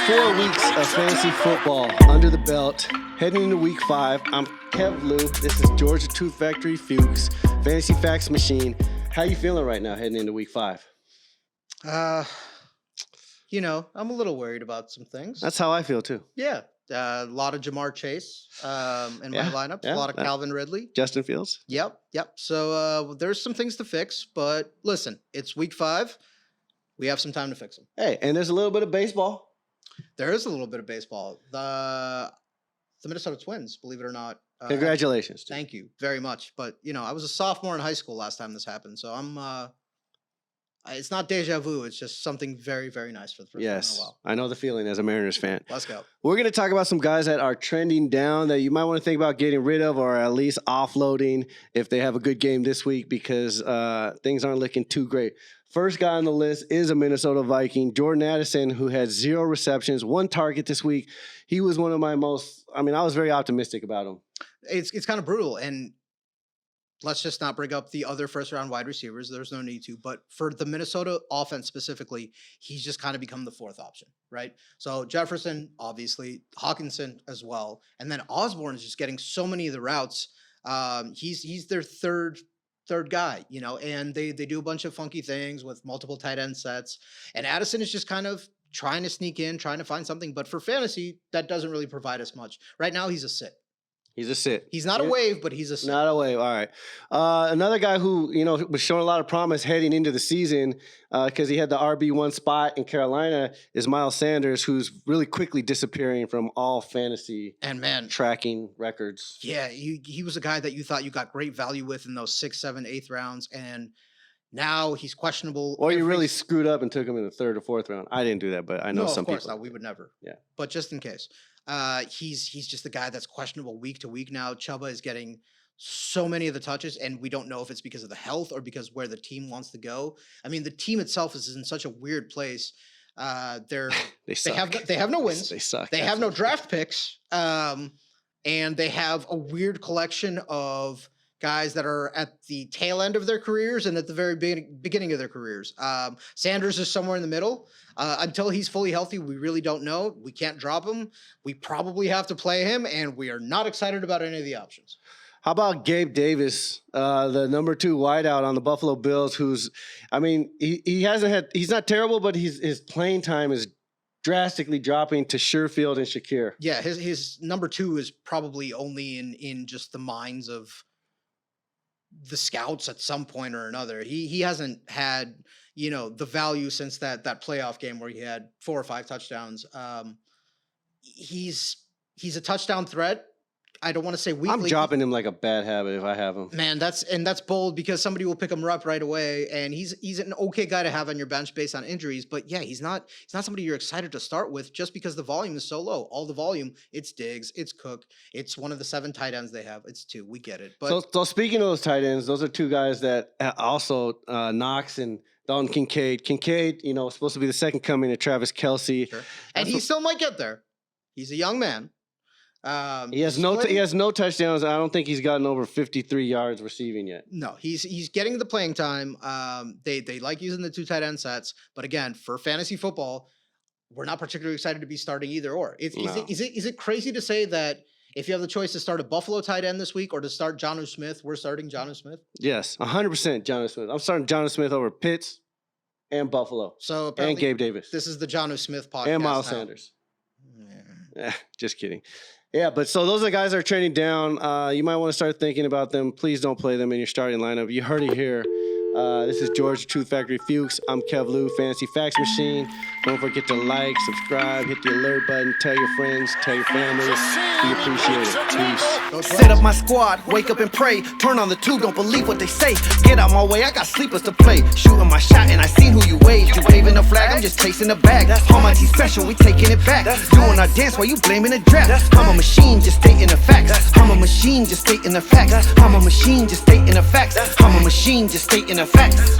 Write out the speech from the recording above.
4 weeks of fantasy football under the belt, heading into week 5. I'm Kev Lou. This is George the Tooth Factory Fuchs, Fantasy Facts Machine. How you feeling right now heading into week 5? I'm a little worried about some things. That's how I feel too. Yeah. A lot of Jamar Chase in my lineups. A lot of Calvin Ridley. Justin Fields. Yep. So there's some things to fix, but listen, it's week 5. We have some time to fix them. Hey, and there's a little bit of baseball. There is a little bit of baseball. The Minnesota Twins, believe it or not. Congratulations. Thank you very much. But, I was a sophomore in high school last time this happened. So I'm it's not deja vu. It's just something very, very nice for the first time in a while. I know the feeling as a Mariners fan. Let's go. We're going to talk about some guys that are trending down that you might want to think about getting rid of or at least offloading if they have a good game this week because things aren't looking too great. First guy on the list is a Minnesota Viking, Jordan Addison, who had 0 receptions, 1 target this week. He was one of my I was very optimistic about him. It's kind of brutal, and let's just not bring up the other first-round wide receivers. There's no need to. But for the Minnesota offense specifically, he's just kind of become the 4th option, right? So Jefferson, obviously, Hawkinson as well. And then Osborne is just getting so many of the routes. He's their third guy, and they do a bunch of funky things with multiple tight end sets. And Addison is just kind of trying to sneak in, trying to find something. But for fantasy, that doesn't really provide us much. Right now, he's a sit. He's a sit. He's not a wave, but he's a sit. Not a wave. All right. Another guy who, was showing a lot of promise heading into the season because he had the RB1 spot in Carolina is Miles Sanders, who's really quickly disappearing from all fantasy tracking records. Yeah, he was a guy that you thought you got great value with in those 6th, 7th, 8th rounds, and now he's questionable. Or you really screwed up and took him in the 3rd or 4th round. I didn't do that, but I know some people. No, of course not. We would never. Yeah. But just in case. He's just the guy that's questionable week to week now. Chuba is getting so many of the touches, and we don't know if it's because of the health or because where the team wants to go. I mean, the team itself is in such a weird place. They have no wins. They suck. They have no draft picks. And they have a weird collection of guys that are at the tail end of their careers and at the very beginning of their careers. Sanders is somewhere in the middle. Until he's fully healthy, we really don't know. We can't drop him. We probably have to play him, and we are not excited about any of the options. How about Gabe Davis, the number 2 wideout on the Buffalo Bills, he's not terrible, but his playing time is drastically dropping to Sherfield and Shakir. Yeah, his number 2 is probably only in just the minds of the scouts at some point or another. He hasn't had, the value since that playoff game where he had 4 or 5 touchdowns. He's a touchdown threat. I don't want to say weekly. I'm dropping him like a bad habit if I have him. Man, that's bold because somebody will pick him up right away, and he's an okay guy to have on your bench based on injuries. But yeah, he's not somebody you're excited to start with just because the volume is so low. All the volume, it's Diggs, it's Cook, it's one of the 7 tight ends they have. It's 2. We get it. But so speaking of those tight ends, those are 2 guys that also Knox and Dalton Kincaid. Kincaid, supposed to be the second coming of Travis Kelce. Sure. And he still might get there. He's a young man. He has no touchdowns. I don't think he's gotten over 53 yards receiving yet. No, he's getting the playing time. They like using the 2 tight end sets, but again, for fantasy football, we're not particularly excited to be starting either or. Is it crazy to say that if you have the choice to start a Buffalo tight end this week or to start Jonnu Smith, we're starting Jonnu Smith? Yes, 100% Jonnu Smith. I'm starting Jonnu Smith over Pitts and Buffalo. And Gabe Davis. This is the Jonnu Smith podcast. And Miles Sanders. Yeah, just kidding. Yeah, but so those are the guys that are trending down. You might want to start thinking about them. Please don't play them in your starting lineup. You heard it here. This is George Tooth Factory Fuchs. I'm Kev Lou, Fantasy Facts Machine. Don't forget to like, subscribe, hit the alert button, tell your friends, tell your families. We appreciate it. Peace. Set up my squad, wake up and pray. Turn on the tube, don't believe what they say. Get out my way, I got sleepers to play. Shooting my shot and I seen who you waved. You waving the flag, I'm just chasing the bag. All my team special, we taking it back. Doing our dance while you blaming the draft. I'm a machine, just stating the facts. I'm a machine, just stating the facts. I'm a machine, just stating the facts. I'm a machine, just stating the facts.